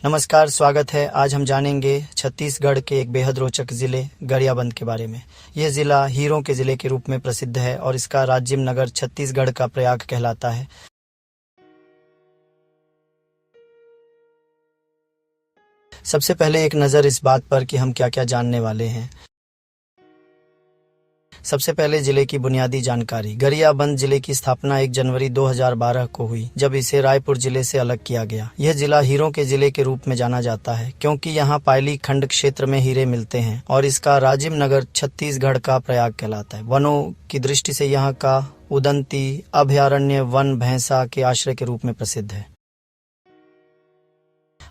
नमस्कार, स्वागत है। आज हम जानेंगे छत्तीसगढ़ के एक बेहद रोचक जिले गरियाबंद के बारे में। यह जिला हीरों के जिले के रूप में प्रसिद्ध है और इसका राज्य नगर छत्तीसगढ़ का प्रयाग कहलाता है। सबसे पहले एक नज़र इस बात पर कि हम क्या क्या जानने वाले हैं। सबसे पहले जिले की बुनियादी जानकारी। गरियाबंद जिले की स्थापना 1 जनवरी 2012 को हुई, जब इसे रायपुर जिले से अलग किया गया। यह जिला हीरों के जिले के रूप में जाना जाता है क्योंकि यहाँ पायली खंड क्षेत्र में हीरे मिलते हैं और इसका राजिम नगर छत्तीसगढ़ का प्रयाग कहलाता है। वनों की दृष्टि से यहाँ का उदंती अभयारण्य वन भैंसा के आश्रय के रूप में प्रसिद्ध है।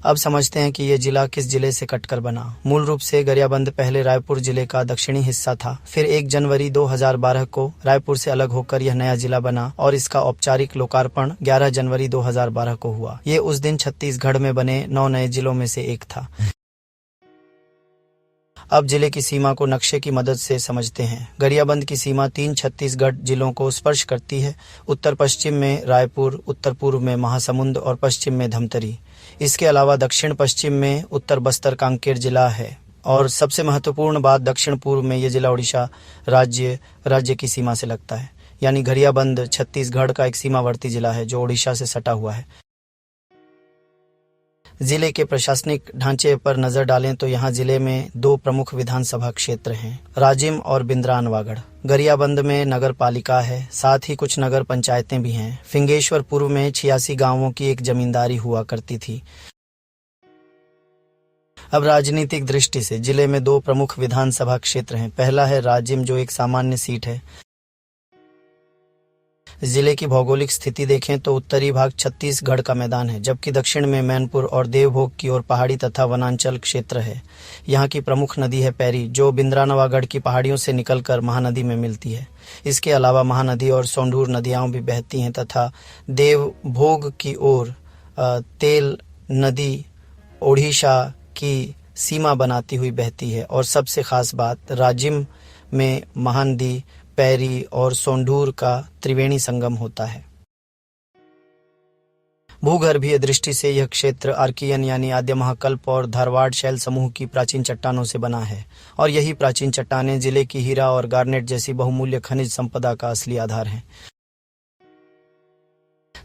अब समझते हैं कि यह जिला किस जिले से कटकर बना। मूल रूप से गरियाबंद पहले रायपुर जिले का दक्षिणी हिस्सा था। फिर 1 जनवरी 2012 को रायपुर से अलग होकर यह नया जिला बना और इसका औपचारिक लोकार्पण 11 जनवरी 2012 को हुआ। ये उस दिन छत्तीसगढ़ में बने 9 नए जिलों में से एक था। अब जिले की सीमा को नक्शे की मदद से समझते हैं। गरियाबंद की सीमा 3 छत्तीसगढ़ जिलों को स्पर्श करती है। उत्तर पश्चिम में रायपुर, उत्तर पूर्व में महासमुंद और पश्चिम में धमतरी। इसके अलावा दक्षिण पश्चिम में उत्तर बस्तर कांकेर जिला है और सबसे महत्वपूर्ण बात, दक्षिण पूर्व में ये जिला उड़ीसा राज्य की सीमा से लगता है। यानी गरियाबंद छत्तीसगढ़ का एक सीमावर्ती जिला है जो उड़ीसा से सटा हुआ है। जिले के प्रशासनिक ढांचे पर नजर डालें तो यहाँ जिले में 2 प्रमुख विधानसभा क्षेत्र हैं, राजिम और बिंद्रानवागढ़। गरियाबंद में नगर पालिका है, साथ ही कुछ नगर पंचायतें भी हैं। फिंगेश्वर पूर्व में 86 गांवों की एक जमींदारी हुआ करती थी। अब राजनीतिक दृष्टि से जिले में 2 प्रमुख विधानसभा क्षेत्र हैं। पहला है राजिम, जो एक सामान्य सीट है। जिले की भौगोलिक स्थिति देखें तो उत्तरी भाग छत्तीसगढ़ का मैदान है, जबकि दक्षिण में मैनपुर और देवभोग की ओर पहाड़ी तथा वनांचल क्षेत्र है। यहाँ की प्रमुख नदी है पैरी, जो बिंद्रानवागढ़ की पहाड़ियों से निकलकर महानदी में मिलती है। इसके अलावा महानदी और सोंढूर नदियाँ भी बहती हैं तथा देवभोग की ओर तेल नदी ओडिशा की सीमा बनाती हुई बहती है। और सबसे खास बात, राजिम में महानदी, पैरी और सोंढूर का त्रिवेणी संगम होता है। भूगर्भीय दृष्टि से यह क्षेत्र आर्कियन यानी आद्य महाकल्प और धारवाड़ शैल समूह की प्राचीन चट्टानों से बना है और यही प्राचीन चट्टानें जिले की हीरा और गार्नेट जैसी बहुमूल्य खनिज संपदा का असली आधार हैं।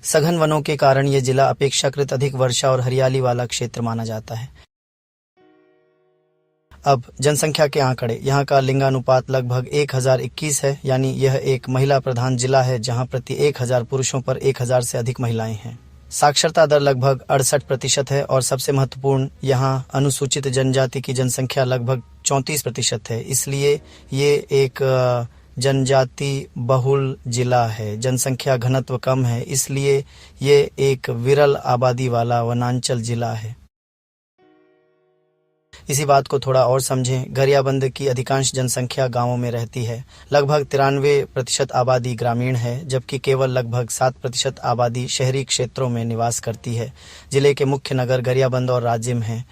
सघन वनों के कारण यह जिला अपेक्षाकृत अधिक वर्षा और हरियाली वाला क्षेत्र माना जाता है। अब जनसंख्या के आंकड़े। यहाँ का लिंगानुपात लगभग 1021 है, यानी यह एक महिला प्रधान जिला है जहाँ प्रति 1000 पुरुषों पर 1000 से अधिक महिलाएं हैं। साक्षरता दर लगभग 68% है और सबसे महत्वपूर्ण, यहाँ अनुसूचित जनजाति की जनसंख्या लगभग 34% है। इसलिए ये एक जनजाति बहुल जिला है। जनसंख्या घनत्व कम है, इसलिए ये एक विरल आबादी वाला वनांचल जिला है। इसी बात को थोड़ा और समझें। गरियाबंद की अधिकांश जनसंख्या गांवों में रहती है। लगभग 93% आबादी ग्रामीण है, जबकि केवल लगभग 7% आबादी शहरी क्षेत्रों में निवास करती है। जिले के मुख्य नगर गरियाबंद और राजिम हैं।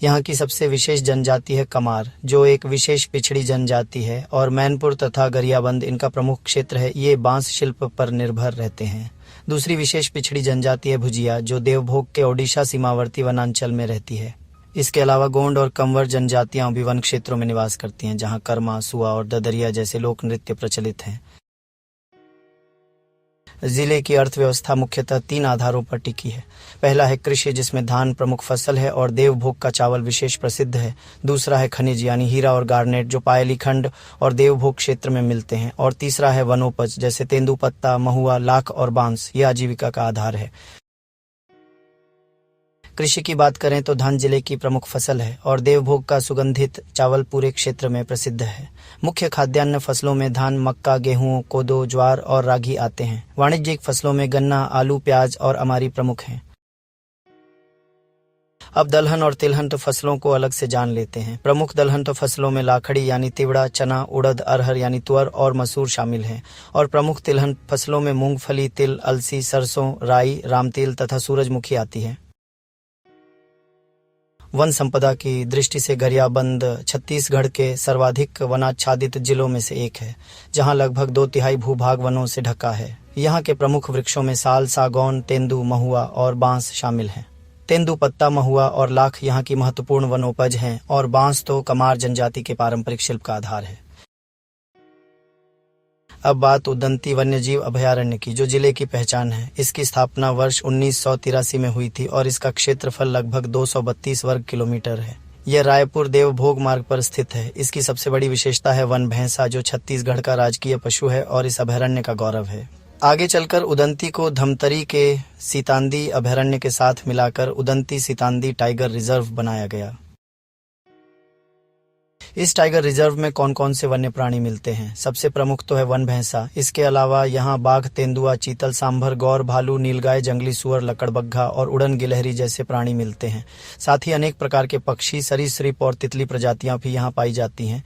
यहाँ की सबसे विशेष जनजाति है कमार, जो एक विशेष पिछड़ी जनजाति है और मैनपुर तथा गरियाबंद इनका प्रमुख क्षेत्र है। ये बांस शिल्प पर निर्भर रहते हैं। दूसरी विशेष पिछड़ी जनजाति है भुजिया, जो देवभोग के ओडिशा सीमावर्ती वनांचल में रहती है। इसके अलावा गोंड और कंवर जनजातियां भी वन क्षेत्रों में निवास करती हैं, जहां कर्मा, सुआ और ददरिया जैसे लोक नृत्य प्रचलित हैं। जिले की अर्थव्यवस्था मुख्यतः 3 आधारों पर टिकी है। पहला है कृषि, जिसमें धान प्रमुख फसल है और देवभोग का चावल विशेष प्रसिद्ध है। दूसरा है खनिज यानी हीरा और गार्नेट, जो पायली खंड और देवभोग क्षेत्र में मिलते हैं। और तीसरा है वनोपज, जैसे तेंदुपत्ता, महुआ, लाख और बांस। यह आजीविका का आधार है। कृषि की बात करें तो धान जिले की प्रमुख फसल है और देवभोग का सुगंधित चावल पूरे क्षेत्र में प्रसिद्ध है। मुख्य खाद्यान्न फसलों में धान, मक्का, गेहूं, कोदो, ज्वार और रागी आते हैं। वाणिज्यिक फसलों में गन्ना, आलू, प्याज और अमारी प्रमुख हैं। अब दलहन और तिलहन तो फसलों को अलग से जान लेते हैं। प्रमुख दलहन तो फसलों में लाखड़ी यानी तिवड़ा, चना, उड़द, अरहर यानी तुअर और मसूर शामिल हैं और प्रमुख तिलहन फसलों में मूंगफली, तिल, अलसी, सरसों, राई, रामतिल तथा सूरजमुखी आती है। वन संपदा की दृष्टि से गरियाबंद छत्तीसगढ़ के सर्वाधिक वनाच्छादित जिलों में से एक है, जहां लगभग 2/3 भूभाग वनों से ढका है। यहाँ के प्रमुख वृक्षों में साल, सागौन, तेंदू, महुआ और बांस शामिल हैं। तेंदू, पत्ता, महुआ और लाख यहाँ की महत्वपूर्ण वनोपज हैं और बांस तो कमार जनजाति के पारंपरिक शिल्प का आधार है। अब बात उदंती वन्यजीव अभयारण्य की, जो जिले की पहचान है। इसकी स्थापना वर्ष 1983 में हुई थी और इसका क्षेत्रफल लगभग 232 वर्ग किलोमीटर है। यह रायपुर देवभोग मार्ग पर स्थित है। इसकी सबसे बड़ी विशेषता है वन भैंसा, जो छत्तीसगढ़ का राजकीय पशु है और इस अभयारण्य का गौरव है। आगे चलकर उदंती को धमतरी के सीतांदी अभयारण्य के साथ मिलाकर उदंती सीतांदी टाइगर रिजर्व बनाया गया। इस टाइगर रिजर्व में कौन कौन से वन्य प्राणी मिलते हैं? सबसे प्रमुख तो है वन भैंसा। इसके अलावा यहाँ बाघ, तेंदुआ, चीतल, सांभर, गौर, भालू, नीलगाय, जंगली सुअर, लकड़बग्घा और उड़न गिलहरी जैसे प्राणी मिलते हैं। साथ ही अनेक प्रकार के पक्षी, सरीसृप और तितली प्रजातियां भी यहाँ पाई जाती हैं।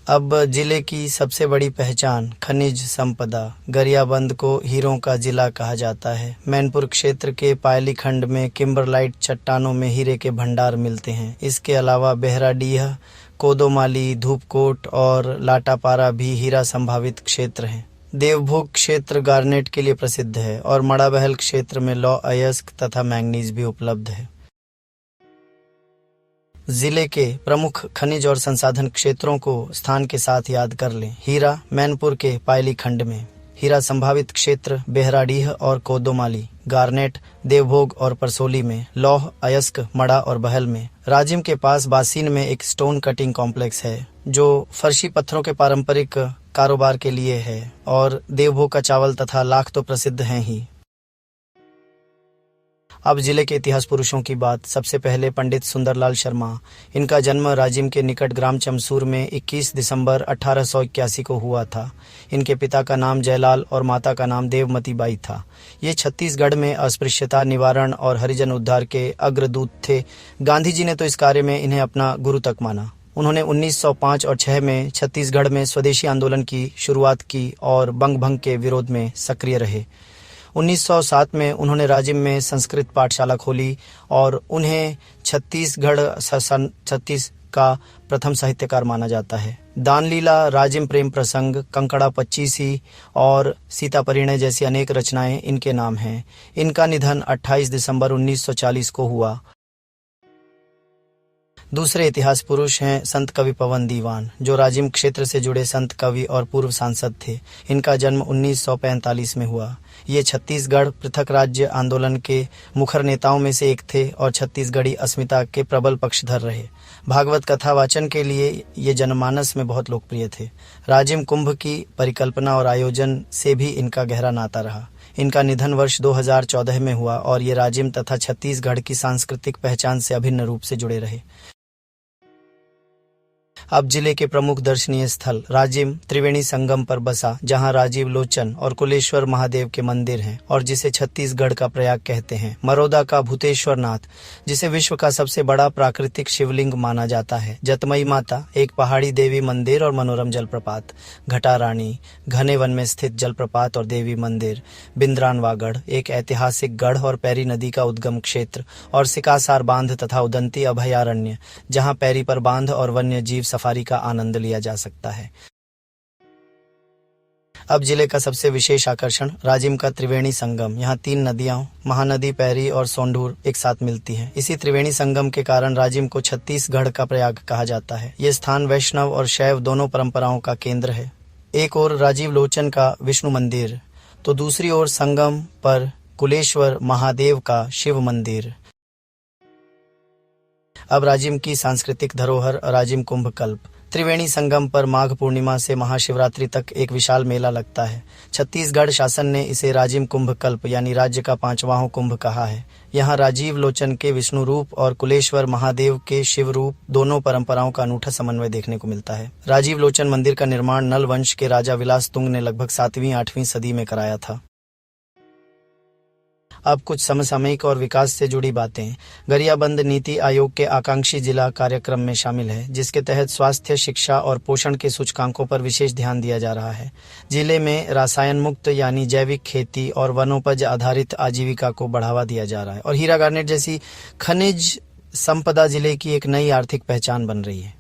अब जिले की सबसे बड़ी पहचान खनिज संपदा। गरियाबंद को हीरों का जिला कहा जाता है। मैनपुर क्षेत्र के पायली खंड में किम्बरलाइट चट्टानों में हीरे के भंडार मिलते हैं। इसके अलावा बेहराडीह, कोदोमाली, धूपकोट और लाटापारा भी हीरा संभावित क्षेत्र हैं। देवभोग क्षेत्र गार्नेट के लिए प्रसिद्ध है और मड़ाबहल क्षेत्र में लौह अयस्क तथा मैंगनीज भी उपलब्ध है। जिले के प्रमुख खनिज और संसाधन क्षेत्रों को स्थान के साथ याद कर लें। हीरा मैनपुर के पायली खंड में, हीरा संभावित क्षेत्र बेहराडीह और कोदोमाली, गार्नेट देवभोग और परसोली में, लौह अयस्क मड़ा और बहल में। राजिम के पास बासीन में एक स्टोन कटिंग कॉम्प्लेक्स है जो फर्शी पत्थरों के पारंपरिक कारोबार के लिए है और देवभोग का चावल तथा लाख तो प्रसिद्ध हैं ही। अब जिले के इतिहास पुरुषों की बात। सबसे पहले पंडित सुंदरलाल शर्मा। इनका जन्म राजिम के निकट ग्राम चमसूर में 21 दिसंबर 1881 को हुआ था। इनके पिता का नाम जयलाल और माता का नाम देवमती बाई था। ये छत्तीसगढ़ में अस्पृश्यता निवारण और हरिजन उद्धार के अग्रदूत थे। गांधी जी ने तो इस कार्य में इन्हें अपना गुरु तक माना। उन्होंने 1905 और 6 में छत्तीसगढ़ में स्वदेशी आंदोलन की शुरुआत की और बंग भंग के विरोध में सक्रिय रहे। 1907 में उन्होंने राजिम में संस्कृत पाठशाला खोली और उन्हें छत्तीस का प्रथम साहित्यकार माना जाता है। दानलीला, राजिम प्रेम प्रसंग, कंकड़ा पच्चीसी और सीता परिणय जैसी अनेक रचनाएं इनके नाम हैं। इनका निधन 28 दिसंबर 1940 को हुआ। दूसरे इतिहास पुरुष हैं संत कवि पवन दीवान, जो राजिम क्षेत्र से जुड़े संत कवि और पूर्व सांसद थे। इनका जन्म 1945 में हुआ। ये छत्तीसगढ़ पृथक राज्य आंदोलन के मुखर नेताओं में से एक थे और छत्तीसगढ़ी अस्मिता के प्रबल पक्षधर रहे। भागवत कथा वाचन के लिए ये जनमानस में बहुत लोकप्रिय थे। राजिम कुंभ की परिकल्पना और आयोजन से भी इनका गहरा नाता रहा। इनका निधन वर्ष 2014 में हुआ और ये राजिम तथा छत्तीसगढ़ की सांस्कृतिक पहचान से अभिन्न रूप से जुड़े रहे। अब जिले के प्रमुख दर्शनीय स्थल। राजिम त्रिवेणी संगम पर बसा, जहां राजीव लोचन और कुलेश्वर महादेव के मंदिर हैं और जिसे छत्तीसगढ़ का प्रयाग कहते हैं। मरोदा का भूतेश्वर नाथ, जिसे विश्व का सबसे बड़ा प्राकृतिक शिवलिंग माना जाता है। जतमई माता, एक पहाड़ी देवी मंदिर और मनोरम जलप्रपात। घटारानी, घने वन में स्थित जलप्रपात और देवी मंदिर। बिंद्रानवागढ़, एक ऐतिहासिक गढ़ और पैरी नदी का उद्गम क्षेत्र। और सिकासार बांध तथा उदंती अभयारण्य, जहां पैरी पर बांध और वन्य जीव सफारी का आनंद लिया जा सकता है। अब जिले का सबसे विशेष आकर्षण राजिम का त्रिवेणी संगम। यहाँ 3 नदियां, महानदी, पैरी और सोंढूर एक साथ मिलती हैं। इसी त्रिवेणी संगम के कारण राजिम को छत्तीसगढ़ का प्रयाग कहा जाता है। ये स्थान वैष्णव और शैव दोनों परंपराओं का केंद्र है। एक ओर राजीव लोचन का विष्णु मंदिर तो दूसरी ओर संगम पर कुलेश्वर महादेव का शिव मंदिर। अब राजिम की सांस्कृतिक धरोहर राजिम कुंभ कल्प। त्रिवेणी संगम पर माघ पूर्णिमा से महाशिवरात्रि तक एक विशाल मेला लगता है। छत्तीसगढ़ शासन ने इसे राजिम कुंभ कल्प यानी राज्य का 5वां कुंभ कहा है। यहाँ राजीव लोचन के विष्णु रूप और कुलेश्वर महादेव के शिव रूप दोनों परंपराओं का अनूठा समन्वय देखने को मिलता है। राजीव लोचन मंदिर का निर्माण नल वंश के राजा विलास तुंग ने लगभग 7वीं 8वीं सदी में कराया था। अब कुछ समसामयिक और विकास से जुड़ी बातें। गरियाबंद नीति आयोग के आकांक्षी जिला कार्यक्रम में शामिल है, जिसके तहत स्वास्थ्य, शिक्षा और पोषण के सूचकांकों पर विशेष ध्यान दिया जा रहा है। जिले में रसायन मुक्त यानी जैविक खेती और वनोपज आधारित आजीविका को बढ़ावा दिया जा रहा है और हीरा गार्नेट जैसी खनिज संपदा जिले की एक नई आर्थिक पहचान बन रही है।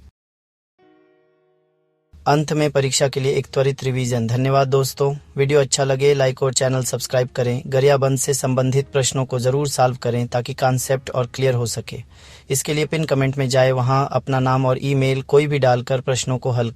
अंत में परीक्षा के लिए एक त्वरित रिवीजन। धन्यवाद दोस्तों। वीडियो अच्छा लगे लाइक और चैनल सब्सक्राइब करें। गरियाबंद से संबंधित प्रश्नों को जरूर सॉल्व करें ताकि कॉन्सेप्ट और क्लियर हो सके। इसके लिए पिन कमेंट में जाए, वहां अपना नाम और ईमेल कोई भी डालकर प्रश्नों को हल